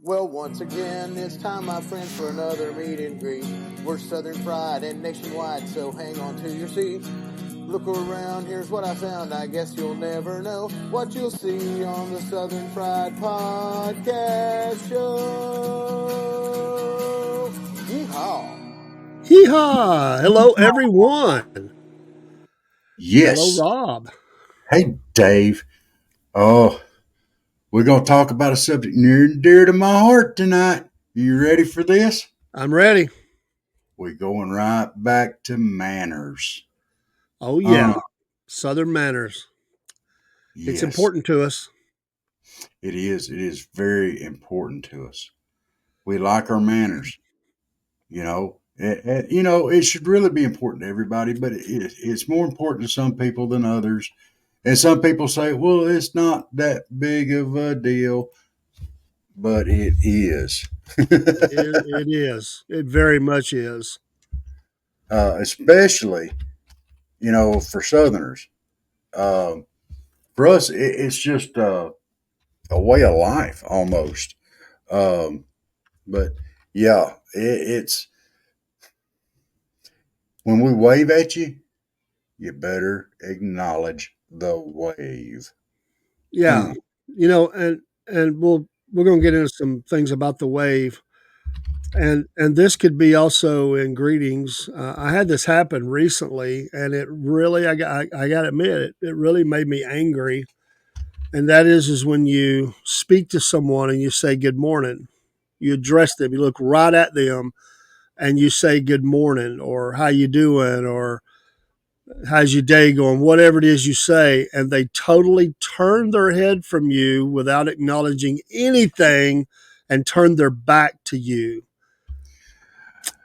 Well, once again, it's time, my friends, for another meet and greet. We're Southern Fried and nationwide, so hang on to your seat. Look around, here's what I found. I guess you'll never know what you'll see on the Southern Fried Podcast Show. Yeehaw! Yeehaw! Hello, everyone. Hello, Yes. Rob. Hey, Dave. Oh, we're going to talk about a subject near and dear to my heart tonight. You ready for this? I'm ready. We're going right back to manners. Oh, Uh, yeah. Southern manners. It's yes, important to us. it is. It is very important to us. We like our manners. It should really be important to everybody, but it's more important to some people than others. And some people say, well, it's not that big of a deal, but it is. It is. It very much is. Especially for Southerners. Um, for us, it's just a way of life almost. Um, but yeah, it's when we wave at you, you better acknowledge the wave. Yeah. Hmm. And we're going to get into some things about the wave. And this could be also in greetings. I had this happen recently, and it really, I got to admit, it really made me angry. And that is when you speak to someone and you say good morning. You address them, you look right at them, and you say good morning or how you doing or how's your day going, whatever it is you say, and they totally turn their head from you without acknowledging anything and turn their back to you.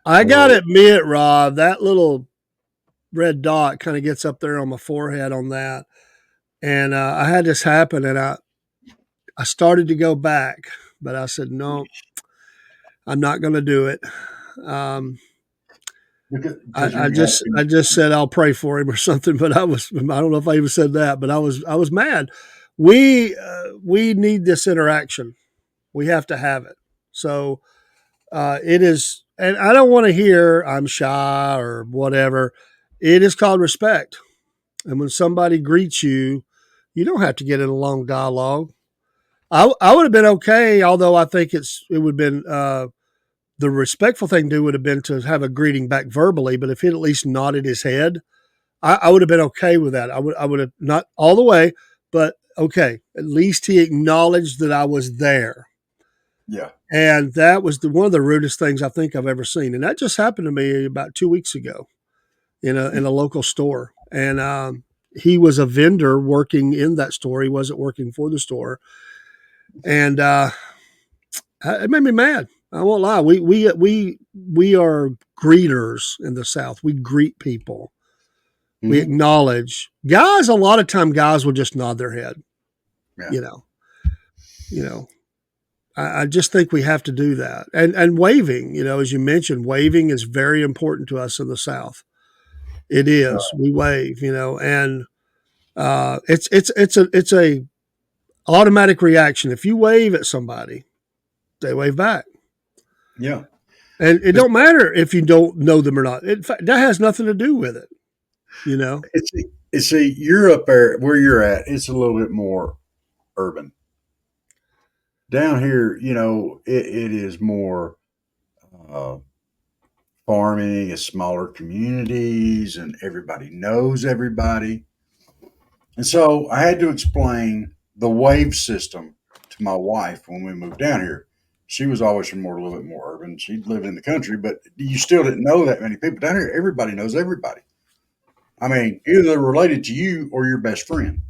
I gotta Well, admit, Rob, that little red dot kind of gets up there on my forehead on that. And I had this happen, and I started to go back, but I said no, I'm not going to do it. Um, because you're gonna have to. I just said I'll pray for him or something, but I don't know if I even said that, but I was mad. We need this interaction. We have to have it. So it is, and I don't want to hear I'm shy or whatever. It is called respect, and when somebody greets you, you don't have to get in a long dialogue. I would have been okay, although I think it would have been the respectful thing to do would have been to have a greeting back verbally, but if he'd at least nodded his head, I would have been okay with that. I would have not all the way, but okay. At least he acknowledged that I was there. Yeah. And that was one of the rudest things I think I've ever seen. And that just happened to me about 2 weeks ago in a local store. And he was a vendor working in that store. He wasn't working for the store. And it made me mad. I won't lie. We are greeters in the South. We greet people. We Hmm. acknowledge guys. A lot of time, guys will just nod their head. Yeah. You know. You know. I just think we have to do that. And waving. As you mentioned, waving is very important to us in the South. It is. We wave. And it's a automatic reaction. If you wave at somebody, they wave back. Yeah. And it 'Cause don't matter if you don't know them or not. In fact, that has nothing to do with it. You know. you're up there where you're at. It's a little bit more urban. Down here, it is more uh, farming, it's smaller communities, and everybody knows everybody. And so I had to explain the wave system to my wife when we moved down here. She was always from a little bit more urban. She lived in the country, but you still didn't know that many people down here. Everybody knows everybody. I mean, either they're related to you or your best friend.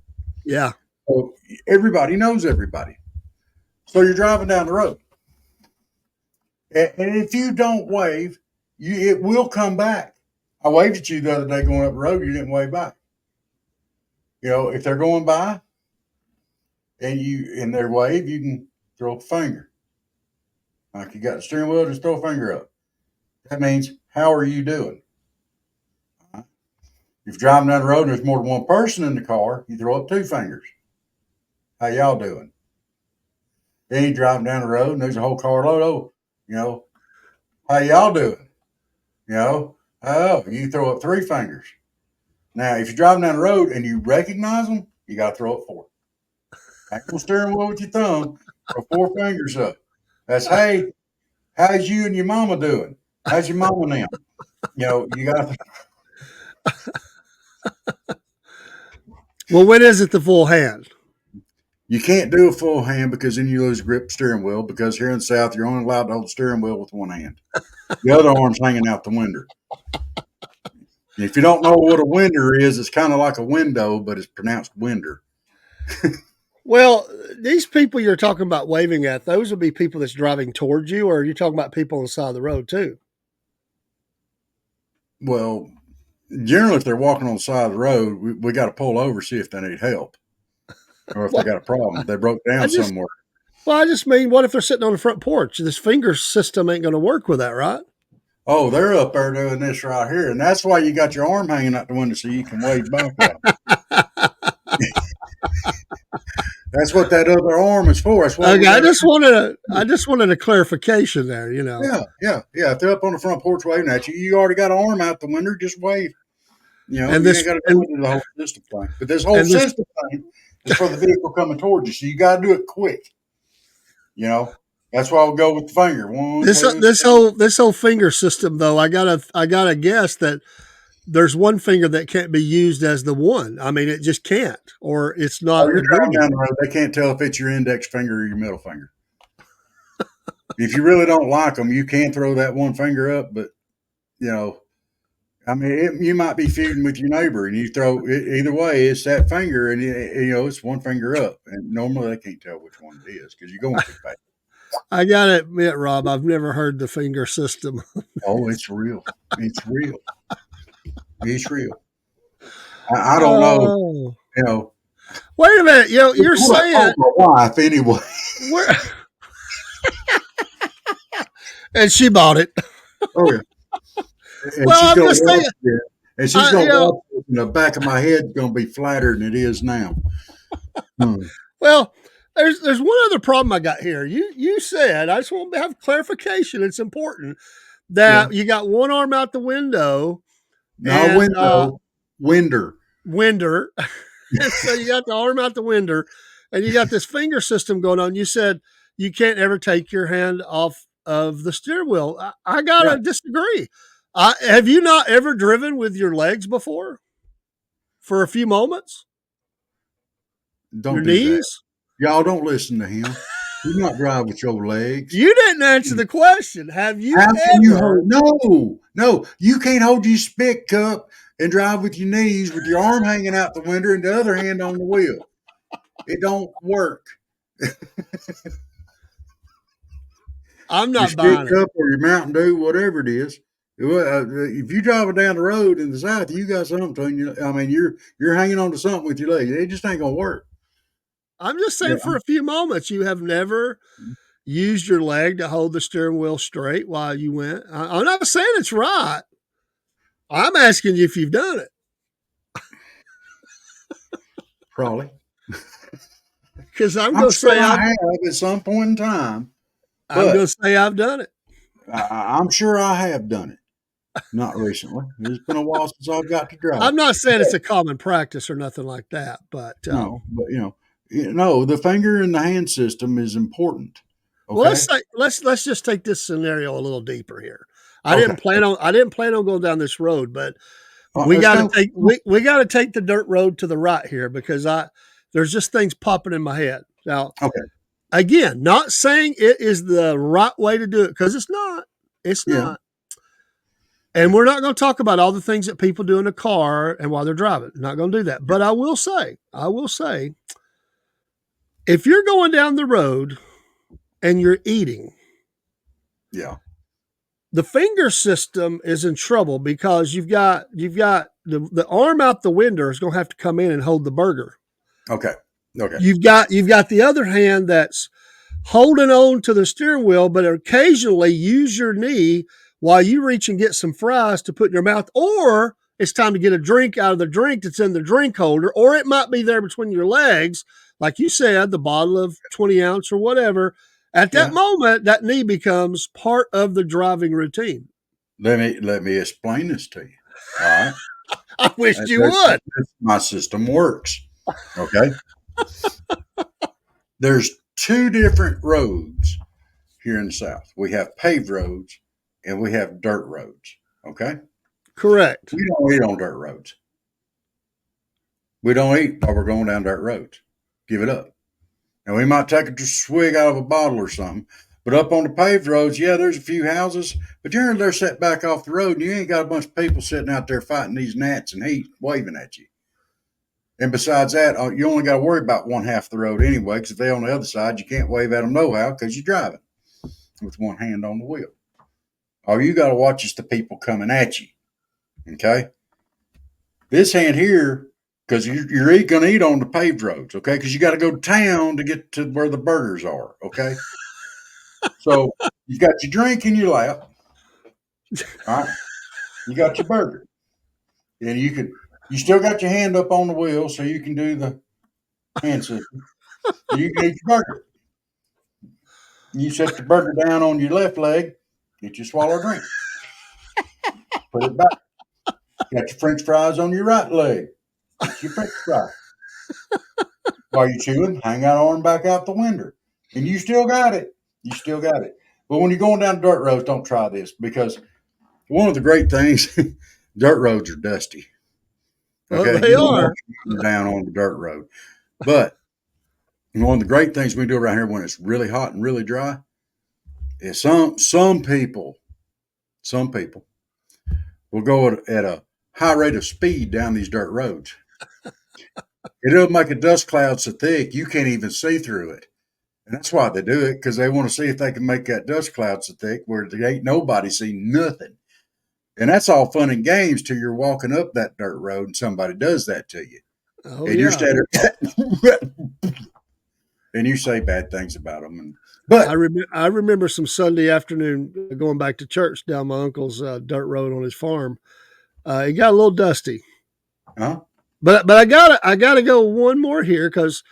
Yeah. So everybody knows everybody. So you're driving down the road, and if you don't wave, it will come back. I waved at you the other day going up the road. You didn't wave back. If they're going by and you in their wave, you can throw up a finger. Like you got the steering wheel, just throw a finger up. That means, how are you doing? If you're driving down the road and there's more than one person in the car, you throw up two fingers. How y'all doing? Then you driving down the road and there's a whole carload. Oh, how y'all doing? Oh, you throw up 3 fingers. Now, if you're driving down the road and you recognize them, you got to throw up 4. Back on the steering wheel with your thumb, throw 4 fingers up. That's, hey, how's you and your mama doing? How's your mama now? You got to. Well, when is it the full hand? You can't do a full hand because then you lose grip steering wheel, because here in the South, you're only allowed to hold the steering wheel with one hand. The other arm's hanging out the window. If you don't know what a winder is, it's kind of like a window, but it's pronounced winder. Well, these people you're talking about waving at, those would be people that's driving towards you, or are you talking about people on the side of the road too? Well, generally, if they're walking on the side of the road, we got to pull over, see if they need help. Or if they got a problem, if they broke down somewhere. Well, I just mean, what if they're sitting on the front porch? This finger system ain't going to work with that, right? Oh, they're up there doing this right here, and that's why you got your arm hanging out the window so you can wave back at them. That's what that other arm is for. That's what okay, I just wanted a clarification there. Yeah. If they're up on the front porch waving at you, you already got an arm out the window. Just wave. And you ain't got to do the whole system thing. But this whole system thing is for the vehicle coming towards you, so you got to do it quick. That's why I'll go with the finger. This whole finger system, though, I gotta guess that there's one finger that can't be used as the one. I mean, it just can't, or it's not. You're driving down the road, they can't tell if it's your index finger or your middle finger. If you really don't like them, you can throw that one finger up, but you might be feuding with your neighbor, and you throw it, either way, it's that finger, and it's one finger up, and normally they can't tell which one it is because you're going too fast. I gotta admit, Rob, I've never heard the finger system. Oh, it's real. It's real. It's real. I don't know. Wait a minute. You're saying my wife anyway. And she bought it. Oh yeah. And I'm just saying. And she's going to watch it, and the back of my head's going to be flatter than it is now. Well, there's one other problem I got here. You said, I just want to have clarification. It's important that you got one arm out the window. No, winder. So you got the arm out the window, and you got this finger system going on. You said you can't ever take your hand off of the steering wheel. I gotta disagree. Have you not ever driven with your legs before for a few moments? Don't your do knees? That. Y'all don't listen to him. Do not drive with your legs. You didn't answer the question. Have you No. You can't hold your spit cup and drive with your knees with your arm hanging out the window and the other hand on the wheel. It don't work. I'm not your buying spit cup or your Mountain Dew, whatever it is. If you're driving down the road in the South, you got something between you. I mean, you're hanging on to something with your legs. It just ain't gonna work. I'm just saying, for a few moments, you have never used your leg to hold the steering wheel straight while you went. I'm not saying it's right. I'm asking you if you've done it. Probably. Because I'm going to say I have at some point in time. I'm going to say I've done it. I'm sure I have done it. Not recently. It's been a while since I've got to drive. I'm not saying it's a common practice or nothing like that, but no, but the finger and the hand system is important. Okay? Well, let's just take this scenario a little deeper here. I didn't plan on going down this road, but we got to take the dirt road to the right here because there's just things popping in my head now. Okay. Again, not saying it is the right way to do it because it's not. It's not. And we're not going to talk about all the things that people do in a car and while they're driving. Not going to do that. But I will say, if you're going down the road and you're eating, the finger system is in trouble because you've got the arm out the window is going to have to come in and hold the burger. Okay. You've got the other hand that's holding on to the steering wheel, but occasionally use your knee while you reach and get some fries to put in your mouth, or it's time to get a drink out of the drink that's in the drink holder, or it might be there between your legs like you said, the bottle of 20 ounce or whatever, at that moment, that knee becomes part of the driving routine. Let me explain this to you. All right. I wish you would. My system works. Okay. There's two different roads here in the South. We have paved roads and we have dirt roads. Okay. Correct. We don't eat on dirt roads. We don't eat while we're going down dirt roads. Give it up. And we might take a swig out of a bottle or something. But up on the paved roads, yeah, there's a few houses, but you're there set back off the road, and you ain't got a bunch of people sitting out there fighting these gnats and heat, waving at you. And besides that, you only got to worry about one half the road anyway, because if they're on the other side, you can't wave at them no-how because you're driving with one hand on the wheel. All you got to watch is the people coming at you. Okay? This hand here, because you're going to eat on the paved roads, okay? Because you got to go to town to get to where the burgers are, okay? So you got your drink in your lap, all right? You got your burger, and you still got your hand up on the wheel, so you can do the hand system. You can eat your burger. You set the burger down on your left leg, get your swallow drink, put it back. Got your French fries on your right leg, get your French fry. While you're chewing, hang that arm back out the window, and you still got it. You still got it. But when you're going down dirt roads, don't try this, because one of the great things, dirt roads are dusty. Okay, well, they are down on the dirt road. But one of the great things we do around here when it's really hot and really dry is some people will go at a high rate of speed down these dirt roads. It'll make a dust cloud so thick you can't even see through it. And that's why they do it, because they want to see if they can make that dust cloud so thick where there ain't nobody see nothing. And that's all fun and games till you're walking up that dirt road and somebody does that to you. Oh, and yeah. You're standing and you say bad things about them. But I remember some Sunday afternoon going back to church down my uncle's dirt road on his farm. It got a little dusty. Huh? But I gotta go one more here, because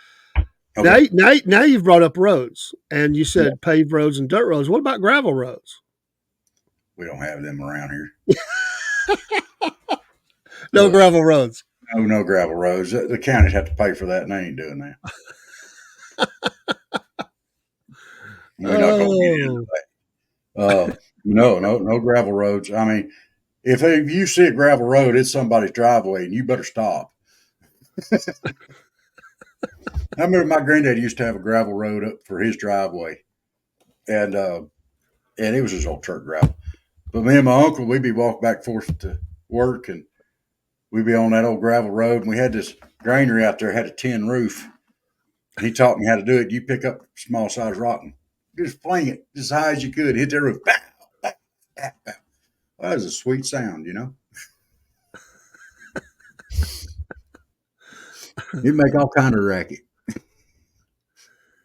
okay. now you've brought up roads, and you said paved roads and dirt roads. What about gravel roads? We don't have them around here. No gravel roads. No gravel roads. The county'd have to pay for that, and they ain't doing that. We're not going to get into that. No gravel roads. I mean, if you see a gravel road, it's somebody's driveway, and you better stop. I remember my granddad used to have a gravel road up for his driveway, and it was his old church gravel. But me and my uncle, we'd be walking back and forth to work, and we'd be on that old gravel road, and we had this granary out there, had a tin roof. He taught me how to do it. You pick up a small size rock and just fling it as high as you could, hit the roof. Bow, bow, bow, bow. Well, that was a sweet sound, you know. You'd make all kind of racket.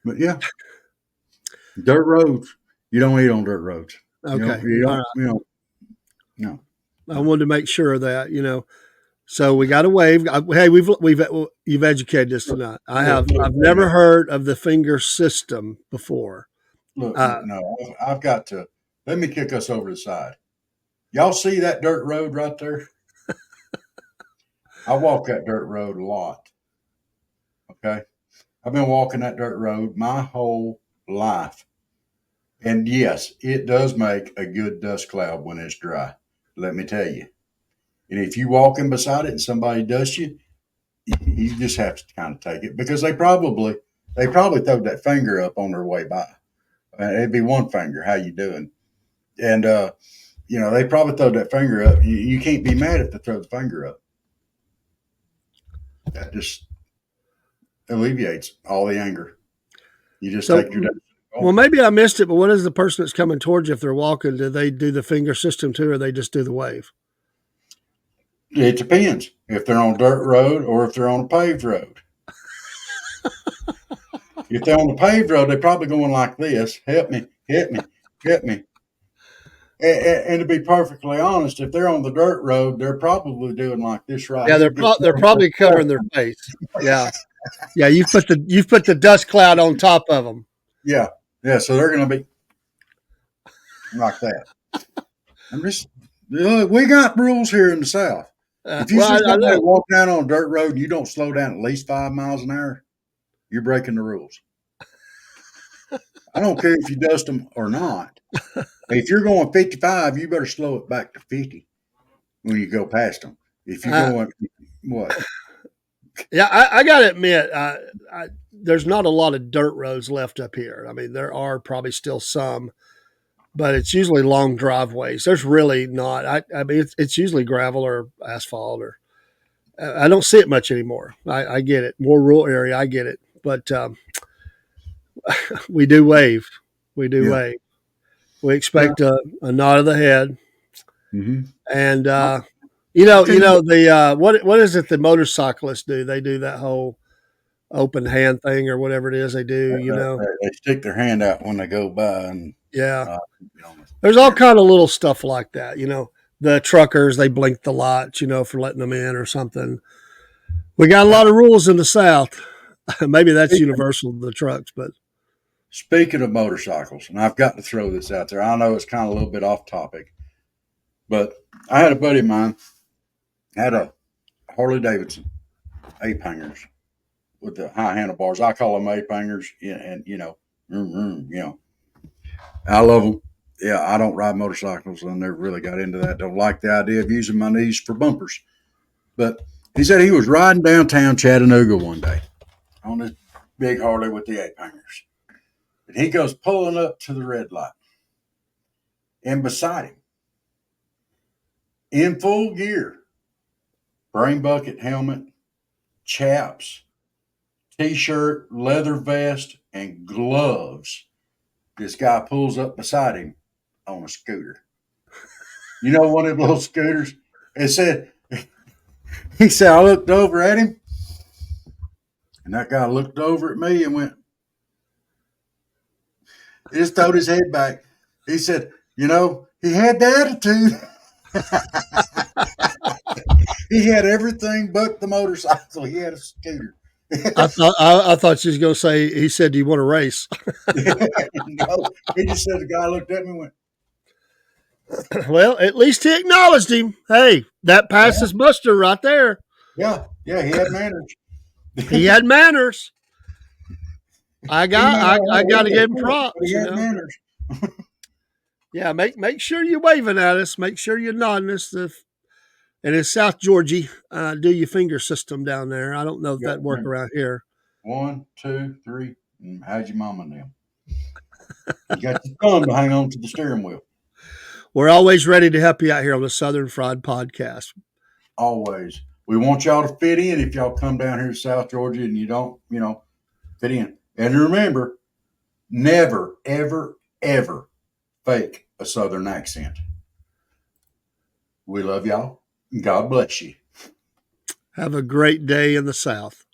But yeah, dirt roads. You don't eat on dirt roads. Okay. No. I wanted to make sure of that, So we got a wave. Hey, you've educated us tonight. I've never heard of the finger system before. Look, no, I've got to. Let me kick us over the side. Y'all see that dirt road right there? I walk that dirt road a lot. Okay, I've been walking that dirt road my whole life, and yes, it does make a good dust cloud when it's dry. Let me tell you. And if you walking beside it and somebody dusts you, you just have to kind of take it, because they probably throw that finger up on their way by. It'd be one finger. How you doing? And they probably throw that finger up. You can't be mad if they throw the finger up. That just alleviates all the anger. You just take your. Well, maybe I missed it, but what is the person that's coming towards you if they're walking? Do they do the finger system too, or they just do the wave? It depends if they're on a dirt road or if they're on a paved road. If they're on the paved road, they're probably going like this: "Help me, help me, help me." And to be perfectly honest, if they're on the dirt road, they're probably doing like this right. Yeah, they're probably covering their face. Yeah. Yeah, you've put the dust cloud on top of them. Yeah, yeah. So they're going to be like that. I'm just look, we got rules here in the South. If you Well, see I somebody know. walk down on a dirt road and you don't slow down at least 5 miles an hour, you're breaking the rules. I don't care if you dust them or not. If you're going 55, you better slow it back to 50 when you go past them. If you're Uh, going what? yeah, I got to admit, there's not a lot of dirt roads left up here. I mean, there are probably still some, but it's usually long driveways. There's really not. I mean, it's usually gravel or asphalt, or I don't see it much anymore. I get it. More rural area, I get it. But we do wave. We do Yeah. wave. We Yeah. expect a nod of the head, Mm-hmm. and I tell you, the what is it the motorcyclists do? They do that whole open hand thing or whatever it is they do. they stick their hand out when they go by, and Yeah. uh, you know, There's all kind of little stuff like that. The truckers they blink the lights, for letting them in or something. We got a lot of rules in the South. Maybe that's speaking, universal to the trucks, but speaking of motorcycles, and I've got to throw this out there. I know it's kind of a little bit off topic, but I had a buddy of mine had a Harley Davidson ape hangers with the high handlebars. I call them ape hangers, and I love them. Yeah, I don't ride motorcycles. I never really got into that. Don't like the idea of using my knees for bumpers. But he said he was riding downtown Chattanooga one day on his big Harley with the ape hangers. And he goes pulling up to the red light. And beside him, in full gear, brain bucket helmet, chaps, t-shirt, leather vest, and gloves. This guy pulls up beside him on a scooter. You know, one of them little scooters? It said, he said, I looked over at him, and that guy looked over at me and went, he just throwed his head back. He said, he had the attitude. He had everything but the motorcycle. He had a scooter. I thought she was going to say. He said, "Do you want to race?" No, he just said the guy looked at me and went, Well, at least he acknowledged him. Hey, that yeah, passes muster right there. yeah, he had manners. He had manners. He might not I have got to had a give him foot, but he had props. manners. Yeah, make sure you're waving at us. Make sure you're nodding us. And in South Georgia, do your finger system down there. I don't know if You got that to work remember, around here. 1, 2, 3. How's your mama now? You got your thumb to hang on to the steering wheel. We're always ready to help you out here on the Southern Fried Podcast. Always. We want y'all to fit in if y'all come down here to South Georgia and you don't, fit in. And remember, never, ever, ever fake a Southern accent. We love y'all. God bless you. Have a great day in the South.